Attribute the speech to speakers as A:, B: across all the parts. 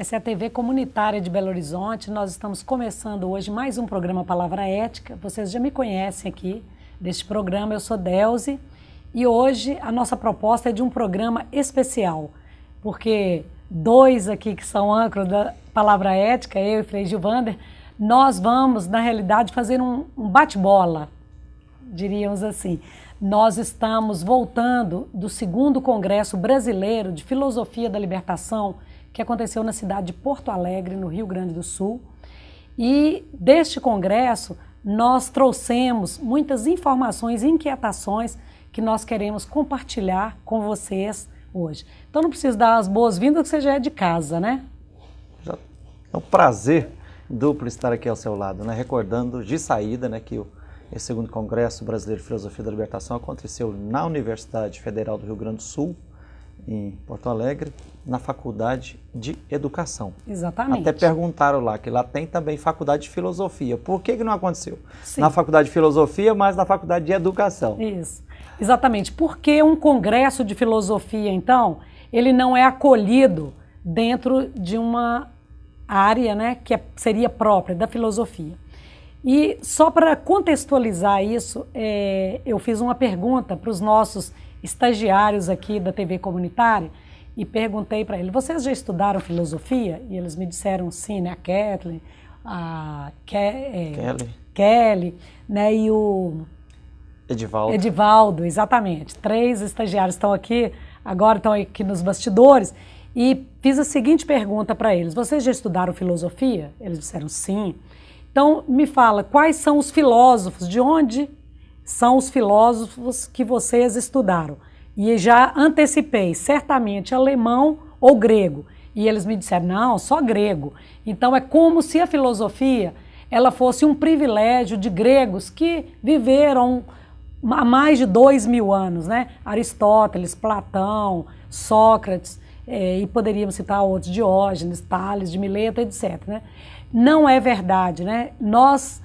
A: Essa é a TV comunitária de Belo Horizonte. Nós estamos começando hoje mais um programa Palavra Ética. Vocês já me conhecem aqui deste programa, eu sou Delze. E hoje a nossa proposta é de um programa especial, porque dois aqui que são âncora da Palavra Ética, eu e Frei Gilvander, nós vamos, na realidade, fazer um bate-bola, diríamos assim. Nós estamos voltando do 2º Congresso Brasileiro de Filosofia da Libertação, que aconteceu na cidade de Porto Alegre, no Rio Grande do Sul. E deste congresso, nós trouxemos muitas informações e inquietações que nós queremos compartilhar com vocês hoje. Então não preciso dar as boas-vindas, que você já é de casa, né?
B: É um prazer duplo estar aqui ao seu lado, né? Recordando de saída, né, que esse 2º Congresso Brasileiro de Filosofia da Libertação aconteceu na Universidade Federal do Rio Grande do Sul, em Porto Alegre, na Faculdade de Educação.
A: Exatamente.
B: Até perguntaram lá, que lá tem também Faculdade de Filosofia. Por que não aconteceu?
A: Sim.
B: Na Faculdade de Filosofia, mas na Faculdade de Educação.
A: Isso, exatamente. Porque um congresso de filosofia, então, ele não é acolhido dentro de uma área, né, que seria própria da filosofia. E só para contextualizar isso, eu fiz uma pergunta para os nossos estagiários aqui da TV comunitária e perguntei para eles: vocês já estudaram filosofia? E eles me disseram sim, né? A Kathleen, a Kelly, né? E o Edivaldo, exatamente. 3 estagiários estão aqui, agora estão aqui nos bastidores. E fiz a seguinte pergunta para eles: vocês já estudaram filosofia? Eles disseram sim. Então me fala, quais são os filósofos, de onde são os filósofos que vocês estudaram? E já antecipei, certamente alemão ou grego. E eles me disseram, não, só grego. Então é como se a filosofia ela fosse um privilégio de gregos que viveram há mais de 2000 anos, né? Aristóteles, Platão, Sócrates, e poderíamos citar outros, Diógenes, Tales, de Mileto, etc., né? Não é verdade, né? Nós,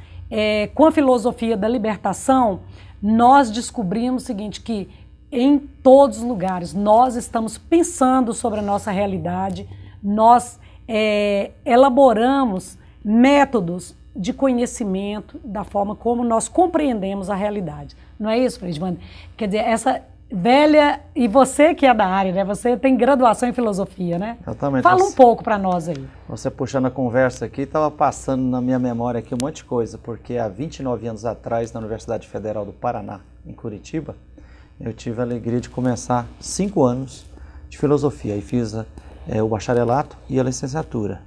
A: com a filosofia da libertação, nós descobrimos o seguinte, que em todos os lugares nós estamos pensando sobre a nossa realidade, nós elaboramos métodos de conhecimento da forma como nós compreendemos a realidade. Não é isso, Frei Gilvander? Quer dizer, essa velha... E você que é da área, né? Você tem graduação em filosofia, né?
B: Exatamente.
A: Fala um pouco para nós aí.
B: Você puxando a conversa aqui, estava passando na minha memória aqui um monte de coisa, porque há 29 anos atrás, na Universidade Federal do Paraná, em Curitiba, eu tive a alegria de começar 5 anos de filosofia. E fiz o bacharelato e a licenciatura.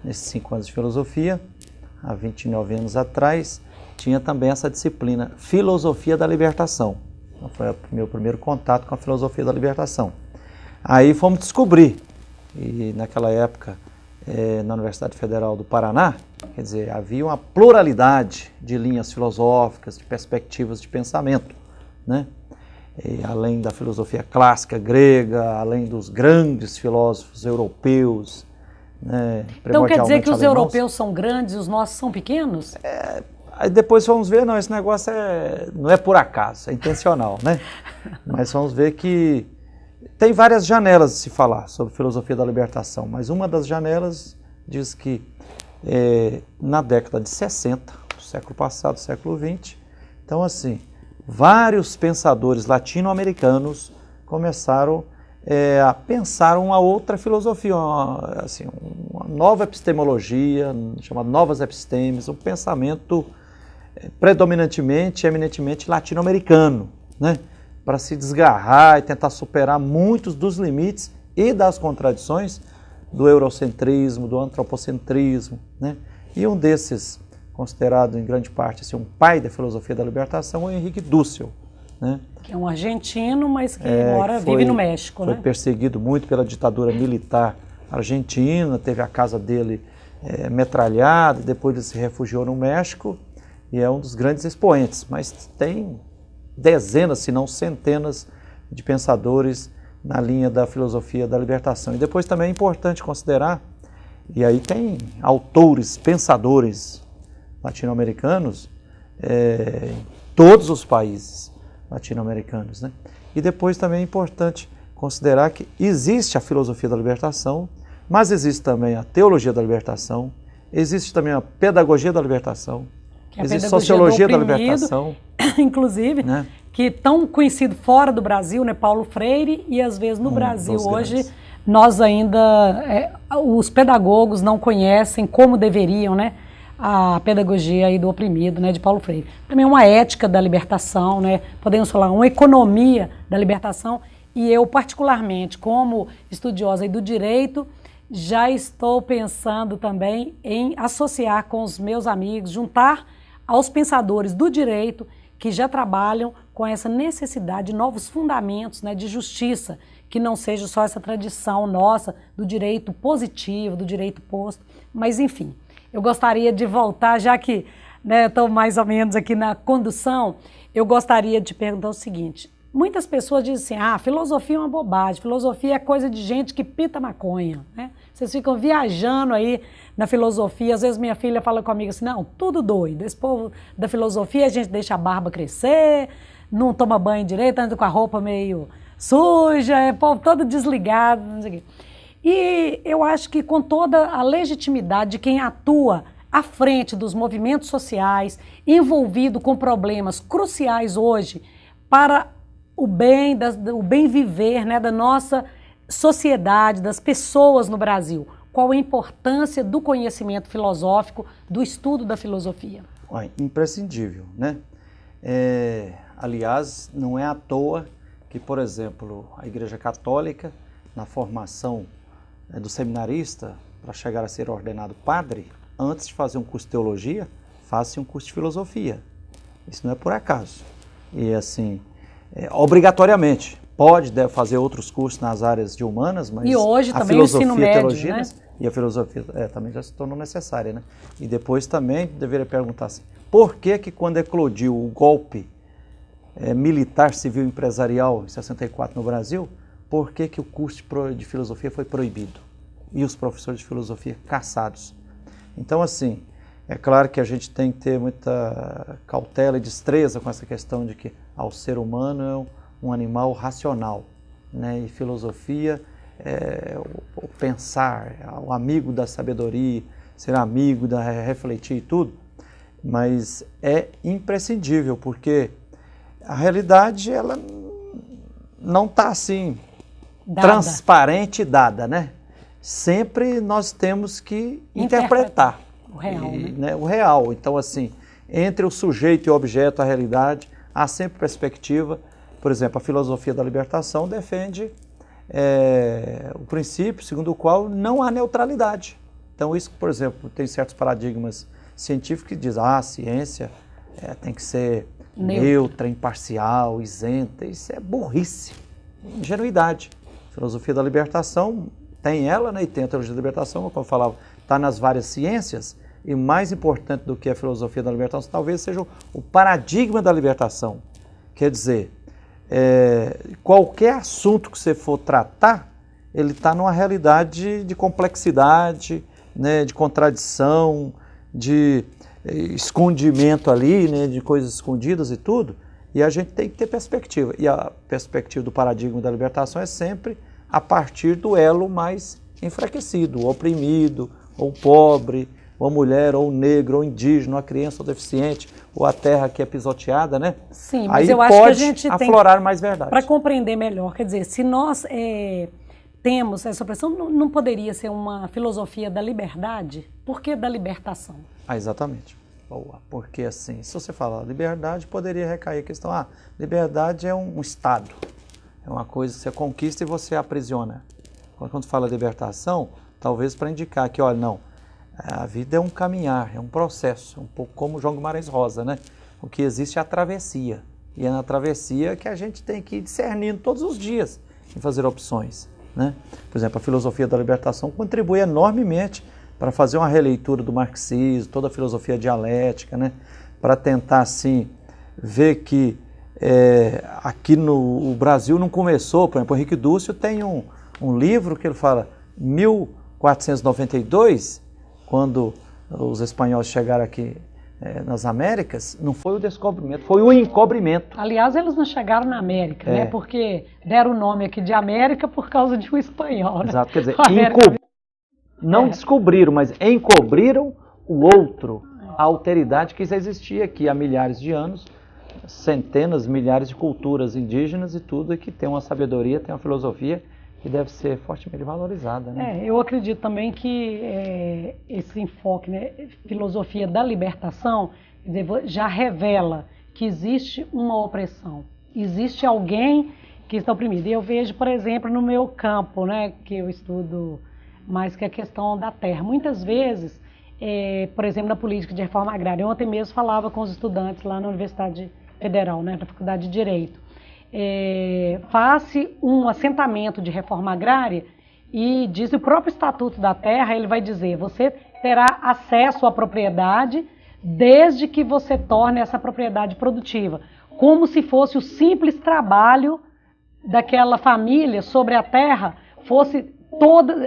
B: Nesses 5 anos de filosofia, há 29 anos atrás, tinha também essa disciplina, Filosofia da Libertação. Então, foi o meu primeiro contato com a filosofia da libertação. Aí fomos descobrir, e naquela época, na Universidade Federal do Paraná, quer dizer, havia uma pluralidade de linhas filosóficas, de perspectivas de pensamento, né? E, além da filosofia clássica grega, além dos grandes filósofos europeus, né?
A: Então quer dizer que os
B: alemãos.
A: europeus são grandes e os nossos são pequenos?
B: Aí depois vamos ver, não, esse negócio não é por acaso, é intencional, né? Mas vamos ver que tem várias janelas de se falar sobre filosofia da libertação, mas uma das janelas diz que na década de 60, do século passado, século XX, então assim, vários pensadores latino-americanos começaram a pensar uma outra filosofia, uma nova epistemologia, chamada novas epistemes, um pensamento predominantemente, eminentemente latino-americano, né? Para se desgarrar e tentar superar muitos dos limites e das contradições do eurocentrismo, do antropocentrismo, né? E um desses, considerado em grande parte assim, um pai da filosofia da libertação, é o Henrique Dussel, né?
A: Que é um argentino, mas que agora vive no México,
B: foi
A: né?
B: perseguido muito pela ditadura militar argentina, teve a casa dele metralhada, depois ele se refugiou no México e é um dos grandes expoentes, mas tem dezenas, se não centenas, de pensadores na linha da filosofia da libertação. E depois também é importante considerar, e aí tem autores, pensadores latino-americanos em todos os países latino-americanos, né? E depois também é importante considerar que existe a filosofia da libertação Mas existe também a teologia da libertação, existe também a pedagogia da libertação,
A: Que é a
B: existe
A: pedagogia
B: sociologia
A: do
B: da
A: oprimido,
B: libertação,
A: inclusive,
B: né?
A: que tão conhecido fora do Brasil, né, Paulo Freire, e às vezes no Brasil hoje
B: grandes.
A: nós ainda, os pedagogos não conhecem como deveriam, né, a pedagogia aí do oprimido, né, de Paulo Freire. Também uma ética da libertação, né, podemos falar uma economia da libertação, e eu particularmente, como estudiosa aí do direito, já estou pensando também em associar com os meus amigos, juntar aos pensadores do direito que já trabalham com essa necessidade de novos fundamentos, né, de justiça, que não seja só essa tradição nossa do direito positivo, do direito posto, mas enfim, eu gostaria de voltar, já que estou mais ou menos aqui na condução, eu gostaria de perguntar o seguinte: muitas pessoas dizem assim, filosofia é uma bobagem, filosofia é coisa de gente que pita maconha, né? Vocês ficam viajando aí na filosofia, às vezes minha filha fala comigo assim, não, tudo doido, esse povo da filosofia a gente deixa a barba crescer, não toma banho direito, anda com a roupa meio suja, é povo todo desligado, não sei o quê. E eu acho que com toda a legitimidade de quem atua à frente dos movimentos sociais, envolvido com problemas cruciais hoje para o bem viver, né, da nossa sociedade, das pessoas no Brasil. Qual a importância do conhecimento filosófico, do estudo da filosofia?
B: Imprescindível, né? Aliás, não é à toa que, por exemplo, a Igreja Católica, na formação do seminarista, para chegar a ser ordenado padre, antes de fazer um curso de teologia, faça um curso de filosofia. Isso não é por acaso. E assim, obrigatoriamente, deve fazer outros cursos nas áreas de humanas, mas
A: e hoje
B: a
A: também
B: filosofia,
A: o ensino médio,
B: teologia,
A: né?
B: E a filosofia também já se tornou necessária, né? E depois também deveria perguntar assim, por que quando eclodiu o golpe militar, civil e empresarial em 64 no Brasil, por que o curso de filosofia foi proibido? E os professores de filosofia caçados? Então, assim, é claro que a gente tem que ter muita cautela e destreza com essa questão de que o ser humano é um animal racional, né? E filosofia é o pensar, o amigo da sabedoria, ser amigo da refletir e tudo, mas é imprescindível, porque a realidade ela não está assim transparente e dada, né? Sempre nós temos que interpretar
A: o real,
B: né? O real. Então, assim, entre o sujeito e o objeto, a realidade, há sempre perspectiva. Por exemplo, a filosofia da libertação defende o princípio segundo o qual não há neutralidade. Então, isso, por exemplo, tem certos paradigmas científicos que dizem a ciência tem que ser neutra, imparcial, isenta. Isso é burrice, ingenuidade. A filosofia da libertação tem ela, né, e tem a teologia da libertação, como eu falava, está nas várias ciências, e mais importante do que a filosofia da libertação, talvez seja o paradigma da libertação. Quer dizer, qualquer assunto que você for tratar, ele está numa realidade de complexidade, né, de contradição, de escondimento ali, né, de coisas escondidas e tudo, e a gente tem que ter perspectiva. E a perspectiva do paradigma da libertação é sempre a partir do elo mais enfraquecido, o oprimido, ou o pobre, ou a mulher, ou o negro, ou o indígena, ou a criança, ou o deficiente, ou a terra que é pisoteada, né?
A: Sim, mas
B: aí
A: eu acho que a gente
B: aflorar mais verdade.
A: Para compreender melhor, quer dizer, se nós temos essa opressão, não poderia ser uma filosofia da liberdade? Por que da libertação?
B: Exatamente. Boa. Porque assim, se você falar liberdade, poderia recair a questão, liberdade é um estado, é uma coisa que você conquista e você aprisiona. Quando fala libertação, talvez para indicar que, olha, não, a vida é um caminhar, é um processo, um pouco como João Guimarães Rosa, né? O que existe é a travessia, e é na travessia que a gente tem que ir discernindo todos os dias em fazer opções, né? Por exemplo, a filosofia da libertação contribui enormemente para fazer uma releitura do marxismo, toda a filosofia dialética, né? Para tentar, assim, ver que aqui no Brasil não começou. Por exemplo, o Henrique Dúcio tem um livro que ele fala 1492, quando os espanhóis chegaram aqui nas Américas, não foi o descobrimento, foi o encobrimento.
A: Aliás, eles não chegaram na América, né? Porque deram o nome aqui de América por causa de um espanhol, né?
B: Exato, quer dizer, Não descobriram, mas encobriram o outro, a alteridade que já existia aqui há milhares de anos, centenas, milhares de culturas indígenas e tudo, e que tem uma sabedoria, tem uma filosofia que deve ser fortemente valorizada. Né?
A: Eu acredito também que esse enfoque, né, filosofia da libertação, quer dizer, já revela que existe uma opressão, existe alguém que está oprimido. E eu vejo, por exemplo, no meu campo, né, que eu estudo mais que a questão da terra. Muitas vezes, por exemplo, na política de reforma agrária, ontem mesmo falava com os estudantes lá na Universidade Federal, né, na Faculdade de Direito, faz-se um assentamento de reforma agrária e diz o próprio Estatuto da Terra, ele vai dizer, você terá acesso à propriedade desde que você torne essa propriedade produtiva, como se fosse o simples trabalho daquela família sobre a terra,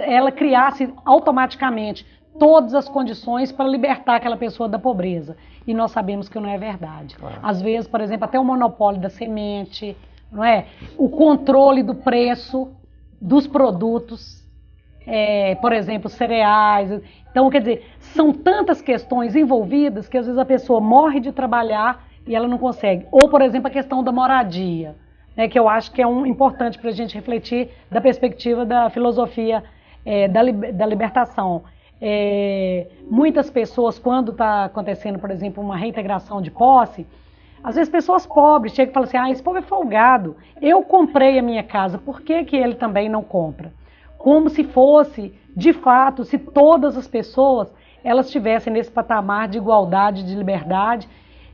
A: ela criasse automaticamente todas as condições para libertar aquela pessoa da pobreza. E nós sabemos que não é verdade. Claro. Às vezes, por exemplo, até o monopólio da semente, não é? O controle do preço dos produtos, por exemplo, cereais. Então, quer dizer, são tantas questões envolvidas que às vezes a pessoa morre de trabalhar e ela não consegue. Ou, por exemplo, a questão da moradia, né, que eu acho que é importante para a gente refletir da perspectiva da filosofia da libertação. Muitas pessoas, quando está acontecendo, por exemplo, uma reintegração de posse, às vezes pessoas pobres chegam e falam assim, esse povo é folgado, eu comprei a minha casa, por que que ele também não compra? Como se fosse, de fato, se todas as pessoas elas estivessem nesse patamar de igualdade, de liberdade,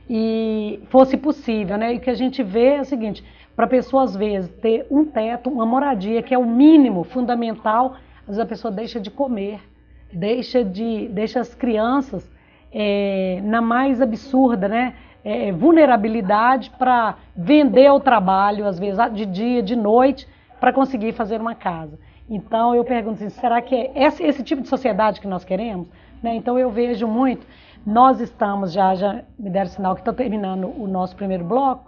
A: e fosse possível, né? E o que a gente vê é o seguinte, para a pessoa, às vezes, ter um teto, uma moradia, que é o mínimo fundamental, às vezes a pessoa deixa de comer, deixa as crianças na mais absurda, né? Vulnerabilidade para vender o trabalho, às vezes de dia, de noite, para conseguir fazer uma casa. Então eu pergunto assim, será que é esse tipo de sociedade que nós queremos? Né? Então eu vejo muito, nós estamos já me deram sinal que está terminando o nosso primeiro bloco,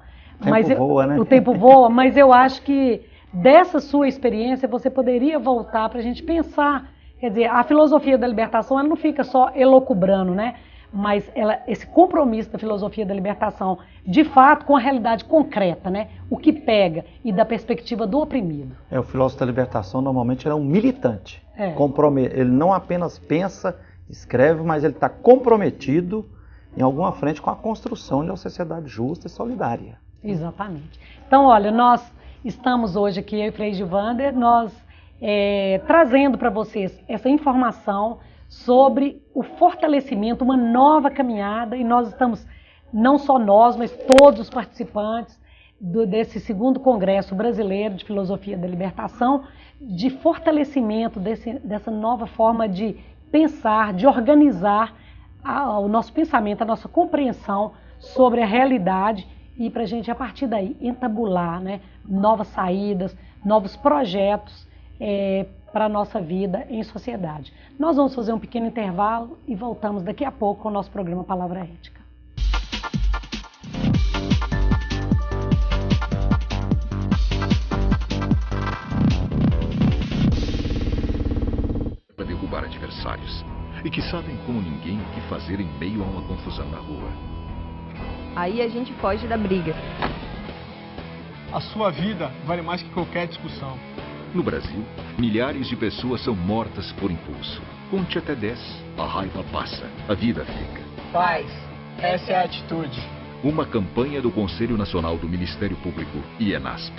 A: o tempo voa, mas eu acho que dessa sua experiência você poderia voltar para a gente pensar, quer dizer, a filosofia da libertação ela não fica só elocubrando, né? Mas esse compromisso da filosofia da libertação, de fato, com a realidade concreta, né? O que pega e da perspectiva do oprimido.
B: O filósofo da libertação normalmente é um militante. Ele não apenas pensa, escreve, mas ele está comprometido em alguma frente com a construção de uma sociedade justa e solidária.
A: Exatamente. Então, olha, nós estamos hoje aqui, eu e Frei Gilvander, nós trazendo para vocês essa informação sobre o fortalecimento, uma nova caminhada, e nós estamos, não só nós, mas todos os participantes desse segundo Congresso Brasileiro de Filosofia da Libertação, de fortalecimento dessa nova forma de pensar, de organizar o nosso pensamento, a nossa compreensão sobre a realidade e para a gente, a partir daí, entabular, né, novas saídas, novos projetos para a nossa vida em sociedade. Nós vamos fazer um pequeno intervalo e voltamos daqui a pouco com o nosso programa Palavra Ética.
C: Para derrubar adversários e que sabem como ninguém o que fazer em meio a uma confusão na rua.
D: Aí a gente foge da briga.
E: A sua vida vale mais que qualquer discussão.
C: No Brasil, milhares de pessoas são mortas por impulso. Conte até 10. A raiva passa, a vida fica.
E: Paz, essa é a atitude.
C: Uma campanha do Conselho Nacional do Ministério Público e ENASP.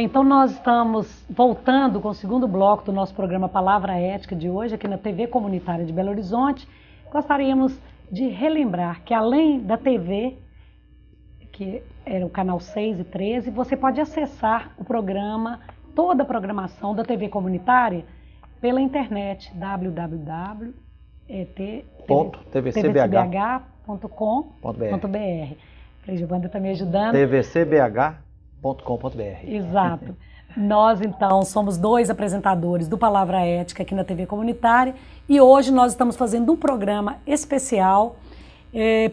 A: Bem, então nós estamos voltando com o segundo bloco do nosso programa Palavra Ética de hoje, aqui na TV Comunitária de Belo Horizonte. Gostaríamos de relembrar que além da TV, que era o canal 6 e 13, você pode acessar o programa, toda a programação da TV Comunitária pela internet, www.tvcbh.com.br. A Giovana está me ajudando.
B: tvcbh.com.br.
A: Exato. Nós, então, somos 2 apresentadores do Palavra Ética aqui na TV Comunitária e hoje nós estamos fazendo um programa especial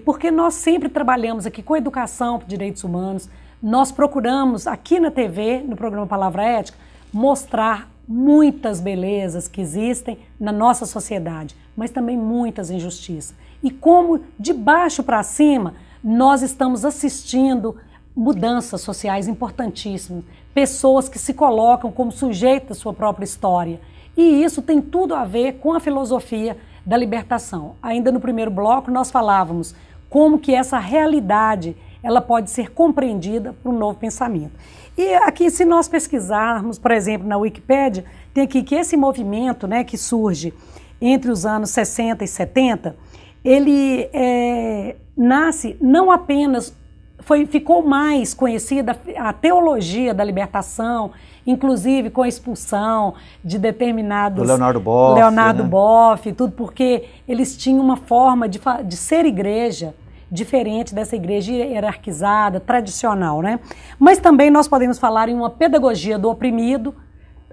A: porque nós sempre trabalhamos aqui com educação por direitos humanos. Nós procuramos aqui na TV, no programa Palavra Ética, mostrar muitas belezas que existem na nossa sociedade, mas também muitas injustiças. E como de baixo para cima nós estamos assistindo mudanças sociais importantíssimas, pessoas que se colocam como sujeitos da sua própria história. E isso tem tudo a ver com a filosofia da libertação. Ainda no primeiro bloco nós falávamos como que essa realidade ela pode ser compreendida por um novo pensamento. E aqui, se nós pesquisarmos, por exemplo, na Wikipédia, tem aqui que esse movimento, né, que surge entre os anos 60 e 70, ele nasce não apenas, ficou mais conhecida a teologia da libertação, inclusive com a expulsão de determinados...
B: Do Leonardo Boff.
A: Leonardo Boff, tudo porque eles tinham uma forma de ser igreja diferente dessa igreja hierarquizada, tradicional, né? Mas também nós podemos falar em uma pedagogia do oprimido,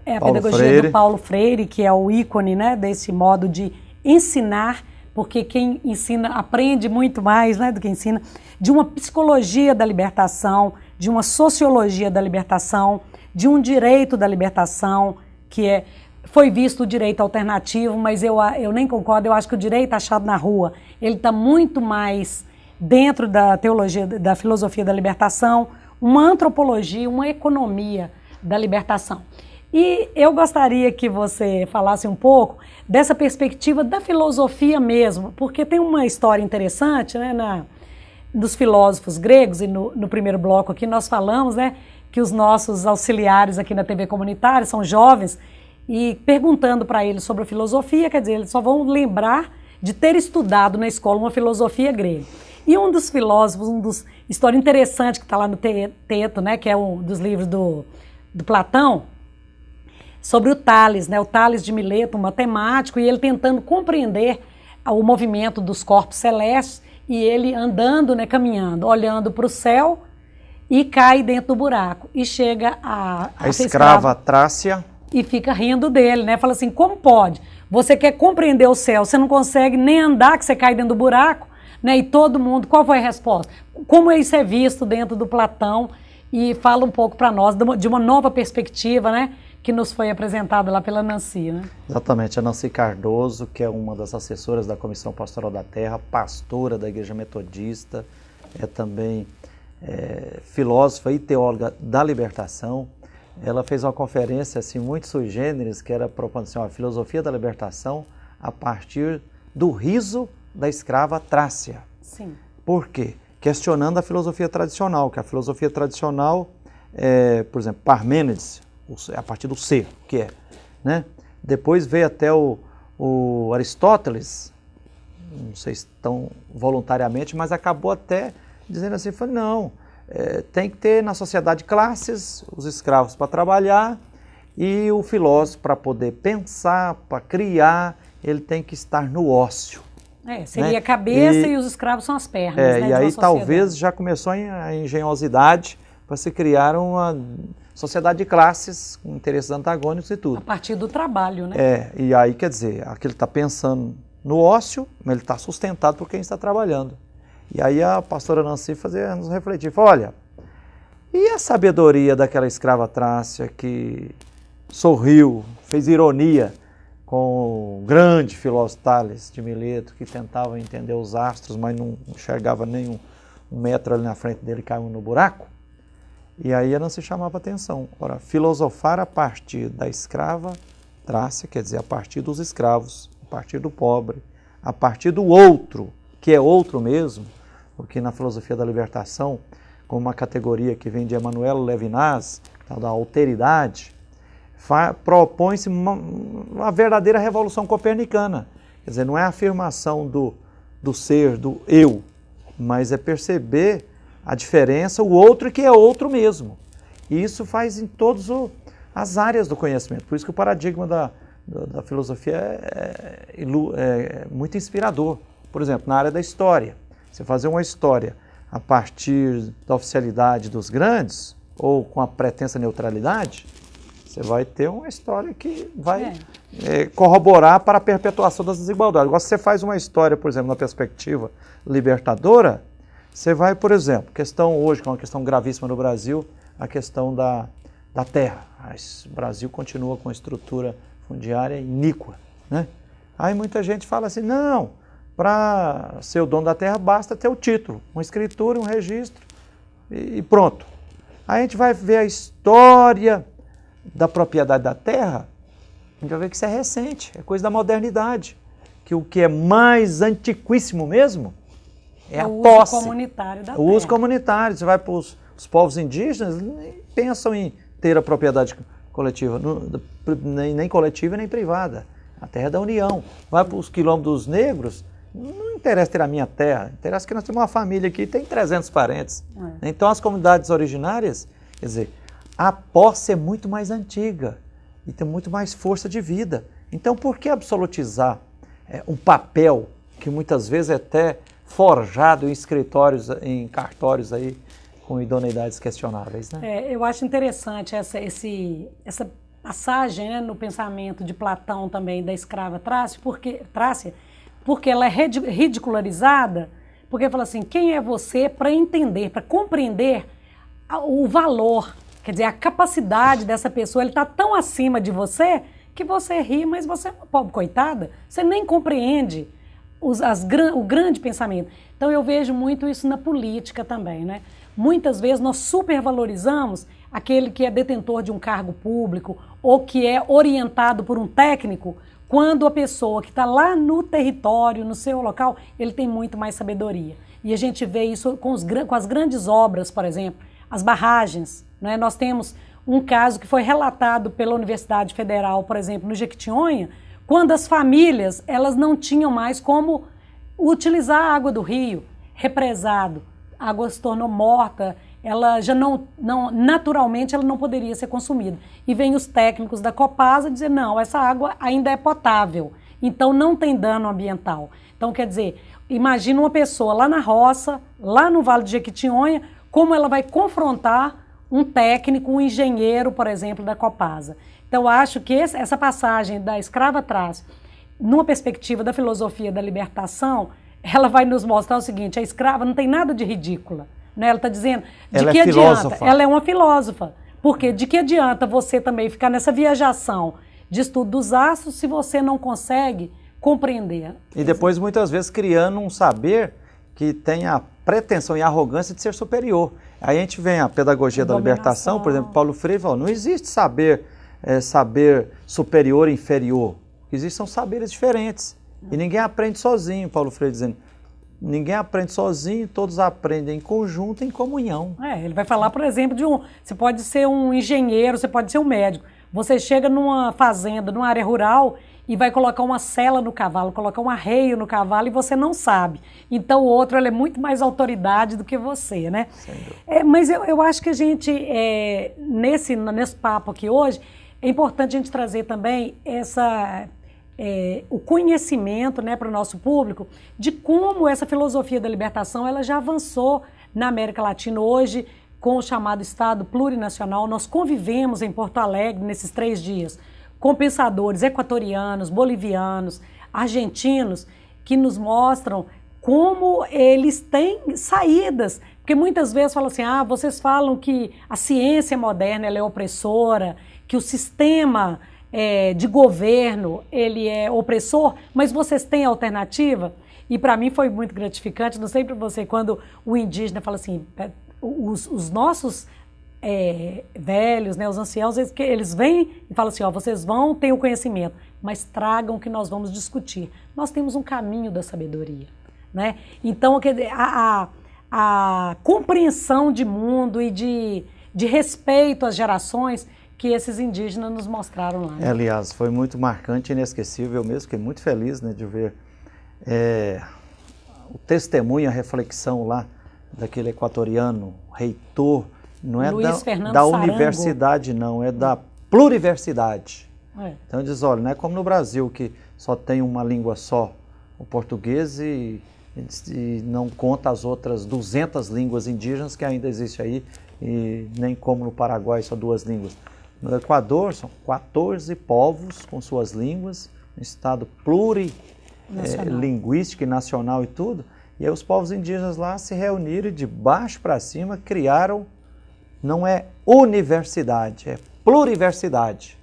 A: a pedagogia do Paulo Freire, que é o ícone, né, desse modo de ensinar, porque quem ensina aprende muito mais, né, do que ensina, de uma psicologia da libertação, de uma sociologia da libertação, de um direito da libertação, que foi visto o direito alternativo, mas eu nem concordo, eu acho que o direito achado na rua, ele está muito mais dentro da teologia, da filosofia da libertação, uma antropologia, uma economia da libertação. E eu gostaria que você falasse um pouco dessa perspectiva da filosofia mesmo, porque tem uma história interessante, né, dos filósofos gregos, e no primeiro bloco aqui nós falamos, né, que os nossos auxiliares aqui na TV Comunitária são jovens, e perguntando para eles sobre a filosofia, quer dizer, eles só vão lembrar de ter estudado na escola uma filosofia grega. E um dos filósofos, história interessante que está lá no Teto, né, que é um dos livros do Platão, sobre o Tales, né, o Tales de Mileto, um matemático, e ele tentando compreender o movimento dos corpos celestes, e ele andando, né, caminhando, olhando para o céu, e cai dentro do buraco. E chega a
B: escrava Trácia.
A: E fica rindo dele, né? Fala assim, como pode? Você quer compreender o céu, você não consegue nem andar, que você cai dentro do buraco, né? E todo mundo, qual foi a resposta? Como isso é visto dentro do Platão? E fala um pouco para nós de uma nova perspectiva, né? Que nos foi apresentada lá pela Nancy, né?
B: Exatamente, a Nancy Cardoso, que é uma das assessoras da Comissão Pastoral da Terra, pastora da Igreja Metodista, é também filósofa e teóloga da libertação. Ela fez uma conferência assim, muito sui generis, que era propondo assim, a filosofia da libertação a partir do riso da escrava Trácia.
A: Sim.
B: Por quê? Questionando a filosofia tradicional, que a filosofia tradicional, por exemplo, Parmênides, a partir do ser, que é, né? Depois veio até o Aristóteles, não sei se tão voluntariamente, mas acabou até dizendo assim, não, tem que ter na sociedade classes, os escravos para trabalhar e o filósofo para poder pensar, para criar, ele tem que estar no ócio.
A: Seria, né? A cabeça e os escravos são as pernas. Né,
B: e aí talvez já começou a engenhosidade para se criar uma sociedade de classes com interesses antagônicos e tudo.
A: A partir do trabalho, né?
B: E aí quer dizer, aquele está pensando no ócio, mas ele está sustentado por quem está trabalhando. E aí a pastora Nancy nos refletir, olha, e a sabedoria daquela escrava Trácia que sorriu, fez ironia com o grande filósofo Tales de Mileto, que tentava entender os astros, mas não enxergava nem um metro ali na frente dele, caiu no buraco. E aí ela se chamava atenção. Ora, filosofar a partir da escrava Trácia, quer dizer, a partir dos escravos, a partir do pobre, a partir do outro, que é outro mesmo, porque na filosofia da libertação, como uma categoria que vem de Emmanuel Levinas, tal da alteridade, propõe-se uma verdadeira revolução copernicana. Quer dizer, não é a afirmação do ser, do eu, mas é perceber a diferença, o outro que é outro mesmo. E isso faz em todas as áreas do conhecimento. Por isso que o paradigma da filosofia é muito inspirador. Por exemplo, na área da história. Você fazer uma história a partir da oficialidade dos grandes, ou com a pretensa neutralidade, você vai ter uma história que vai corroborar para a perpetuação das desigualdades. Agora, se você faz uma história, por exemplo, na perspectiva libertadora, você vai, por exemplo, questão hoje, que é uma questão gravíssima no Brasil, a questão da terra. O Brasil continua com a estrutura fundiária iníqua, né? Aí muita gente fala assim, não, para ser o dono da terra basta ter o título, uma escritura, um registro e pronto. Aí a gente vai ver a história da propriedade da terra, a gente vai ver que isso é recente, é coisa da modernidade, que o que é mais antiquíssimo mesmo é a posse.
A: O uso comunitário da terra.
B: O uso comunitário. Você vai para os povos indígenas, nem pensam em ter a propriedade coletiva, nem coletiva nem privada. A terra é da União. Vai para os quilombos dos negros, não interessa ter a minha terra, interessa que nós temos uma família aqui, tem 300 parentes. Então as comunidades originárias, quer dizer, a posse é muito mais antiga e tem muito mais força de vida. Então por que absolutizar um papel que muitas vezes é até forjado em escritórios, em cartórios aí, com idoneidades questionáveis, né?
A: Eu acho interessante essa passagem, né, no pensamento de Platão também da escrava Trácia, porque ela é ridicularizada, porque fala assim, quem é você para entender, para compreender o valor, quer dizer, a capacidade dessa pessoa, ele está tão acima de você que você ri, mas você é uma pobre coitada, você nem compreende o grande pensamento. Então eu vejo muito isso na política também, né? Muitas vezes nós supervalorizamos aquele que é detentor de um cargo público ou que é orientado por um técnico, quando a pessoa que está lá no território, no seu local, ele tem muito mais sabedoria. E a gente vê isso com as grandes obras, por exemplo, as barragens, né? Nós temos um caso que foi relatado pela Universidade Federal, por exemplo, no Jequitinhonha, quando as famílias elas não tinham mais como utilizar a água do rio, represado, a água se tornou morta, ela já naturalmente ela não poderia ser consumida. E vem os técnicos da Copasa dizer, não, essa água ainda é potável, então não tem dano ambiental. Então, quer dizer, imagina uma pessoa lá na roça, lá no Vale de Jequitinhonha, como ela vai confrontar um técnico, um engenheiro, por exemplo, da Copasa. Então, acho que essa passagem da escrava Trácia, numa perspectiva da filosofia da libertação, ela vai nos mostrar o seguinte, a escrava não tem nada de ridícula, né? Ela está dizendo, de que adianta? Ela é uma filósofa, porque de que adianta você também ficar nessa viajação de estudo dos astros se você não consegue compreender?
B: E depois, muitas vezes, criando um saber que tem a pretensão e a arrogância de ser superior. Aí a gente vem a pedagogia da libertação, por exemplo, Paulo Freire falou, não existe saber superior e inferior, existem saberes diferentes. E ninguém aprende sozinho, Paulo Freire dizendo, ninguém aprende sozinho, todos aprendem em conjunto, em comunhão.
A: Ele vai falar, por exemplo, você pode ser um engenheiro, você pode ser um médico. Você chega numa fazenda, numa área rural e vai colocar uma sela no cavalo, colocar um arreio no cavalo e você não sabe. Então o outro ele é muito mais autoridade do que você, né? Mas eu acho que a gente, nesse papo aqui hoje, é importante a gente trazer também o conhecimento, né, para o nosso público de como essa filosofia da libertação ela já avançou na América Latina hoje com o chamado Estado plurinacional. Nós convivemos em Porto Alegre nesses 3 dias com pensadores equatorianos, bolivianos, argentinos que nos mostram como eles têm saídas, porque muitas vezes falam assim, vocês falam que a ciência moderna ela é opressora, que o sistema de governo, ele é opressor, mas vocês têm alternativa? E para mim foi muito gratificante, não sei para você, quando o indígena fala assim, os nossos velhos, né, os anciãos, eles vêm e falam assim, vocês vão ter o conhecimento, mas tragam que nós vamos discutir. Nós temos um caminho da sabedoria, né? Então, a compreensão de mundo e de de respeito às gerações que esses indígenas nos mostraram lá. Né?
B: Aliás, foi muito marcante e inesquecível. Eu mesmo fiquei muito feliz, né, de ver o testemunho, a reflexão lá daquele equatoriano, reitor, não é da universidade não, é da pluriversidade. Então diz, olha, não é como no Brasil que só tem uma língua só, o português, e não conta as outras 200 línguas indígenas que ainda existem aí, e nem como no Paraguai, só 2 línguas. No Equador são 14 povos com suas línguas, um estado plurilinguístico e nacional e tudo, e aí os povos indígenas lá se reuniram e de baixo para cima criaram, não é universidade, é pluriversidade.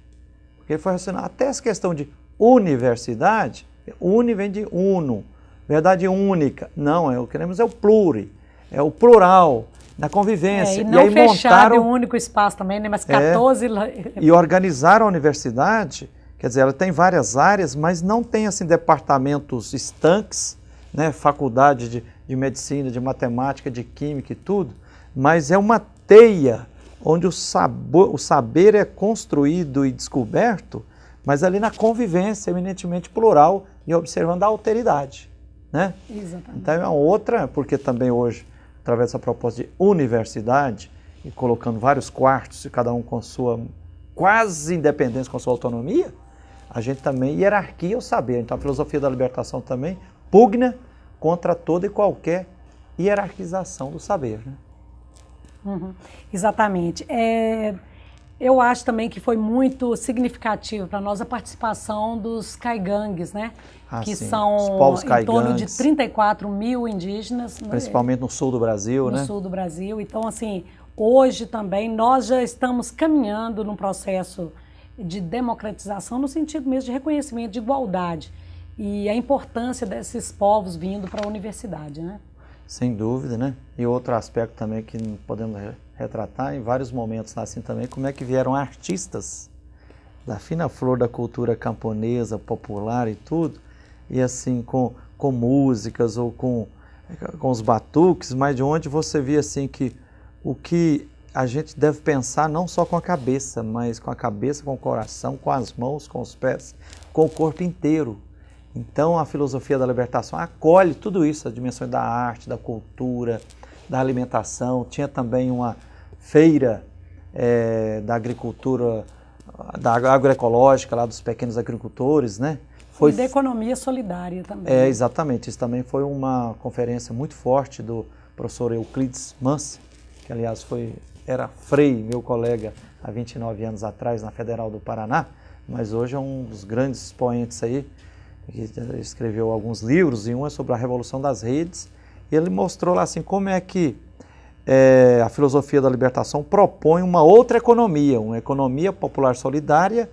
B: Porque foi relacionado até essa questão de universidade, uni vem de uno, verdade única. Não, o que queremos é o pluri, é o plural, na convivência.
A: E não aí fechado em um único espaço também, né? Mas 14...
B: E organizaram a universidade, quer dizer, ela tem várias áreas, mas não tem assim departamentos estanques, né? Faculdade de medicina, de matemática, de química e tudo, mas é uma teia onde o saber é construído e descoberto, mas ali na convivência eminentemente plural e observando a alteridade. Né?
A: Exatamente.
B: Então é uma outra, porque também hoje, através dessa proposta de universidade, e colocando vários quartos, e cada um com sua quase independência, com sua autonomia, a gente também hierarquia o saber. Então a filosofia da libertação também pugna contra toda e qualquer hierarquização do saber. Né?
A: Uhum, exatamente. Eu acho também que foi muito significativo para nós a participação dos caigangues, né? Que
B: sim.
A: são
B: os povos
A: em torno de 34 mil indígenas.
B: Principalmente no sul do Brasil, né?
A: No sul do Brasil. Então, assim, hoje também nós já estamos caminhando num processo de democratização no sentido mesmo de reconhecimento de igualdade e a importância desses povos vindo para a universidade, né?
B: Sem dúvida, né? E outro aspecto também que podemos retratar em vários momentos assim também, como é que vieram artistas da fina flor da cultura camponesa, popular e tudo, e assim com músicas ou com os batuques, mas de onde você via assim que o que a gente deve pensar não só com a cabeça, mas com a cabeça, com o coração, com as mãos, com os pés, com o corpo inteiro. Então, a filosofia da libertação acolhe tudo isso, a dimensão da arte, da cultura, da alimentação. Tinha também uma feira da agricultura, da agroecológica, lá dos pequenos agricultores, né?
A: E da economia solidária também.
B: Exatamente. Isso também foi uma conferência muito forte do professor Euclides Mansi, que, aliás, era frei, meu colega, há 29 anos atrás, na Federal do Paraná, mas hoje é um dos grandes expoentes aí, que escreveu alguns livros, e um é sobre a revolução das redes. Ele mostrou lá assim como é que a filosofia da libertação propõe uma outra economia, uma economia popular solidária,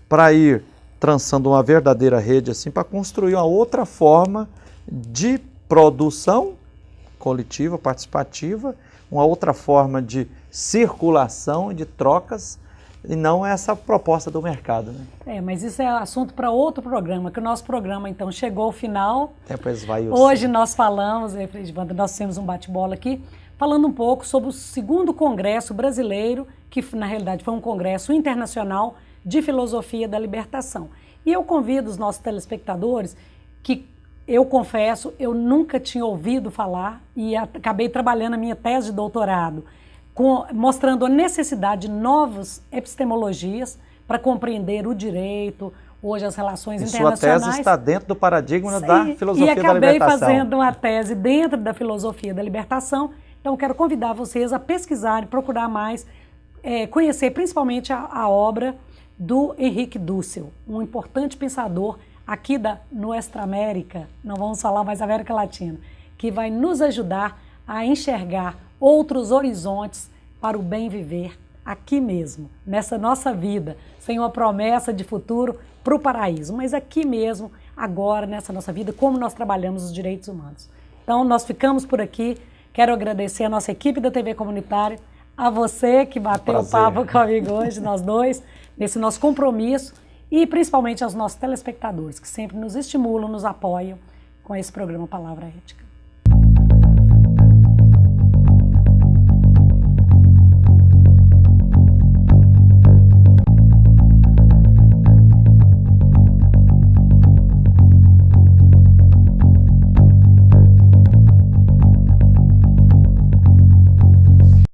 B: para ir traçando uma verdadeira rede assim, para construir uma outra forma de produção coletiva, participativa, uma outra forma de circulação e de trocas, e não essa proposta do mercado. Né?
A: Mas isso é assunto para outro programa, que o nosso programa, então, chegou ao final.
B: Esvaiu.
A: Hoje nós falamos, nós temos um bate-bola aqui, falando um pouco sobre o 2º Congresso Brasileiro, que na realidade foi um congresso internacional de filosofia da libertação. E eu convido os nossos telespectadores, que eu confesso, eu nunca tinha ouvido falar, e acabei trabalhando a minha tese de doutorado, mostrando a necessidade de novas epistemologias para compreender o direito, hoje as relações internacionais.
B: Sua tese está dentro do paradigma da filosofia da libertação.
A: E acabei fazendo uma tese dentro da filosofia da libertação. Então, quero convidar vocês a pesquisar e procurar mais, conhecer principalmente a obra do Henrique Dussel, um importante pensador aqui da Nuestra América, não vamos falar mais América Latina, que vai nos ajudar a enxergar outros horizontes para o bem viver aqui mesmo, nessa nossa vida, sem uma promessa de futuro para o paraíso, mas aqui mesmo, agora, nessa nossa vida, como nós trabalhamos os direitos humanos. Então, nós ficamos por aqui. Quero agradecer a nossa equipe da TV Comunitária, a você que bateu o papo comigo hoje, nós dois, nesse nosso compromisso, e principalmente aos nossos telespectadores, que sempre nos estimulam, nos apoiam com esse programa Palavra Ética.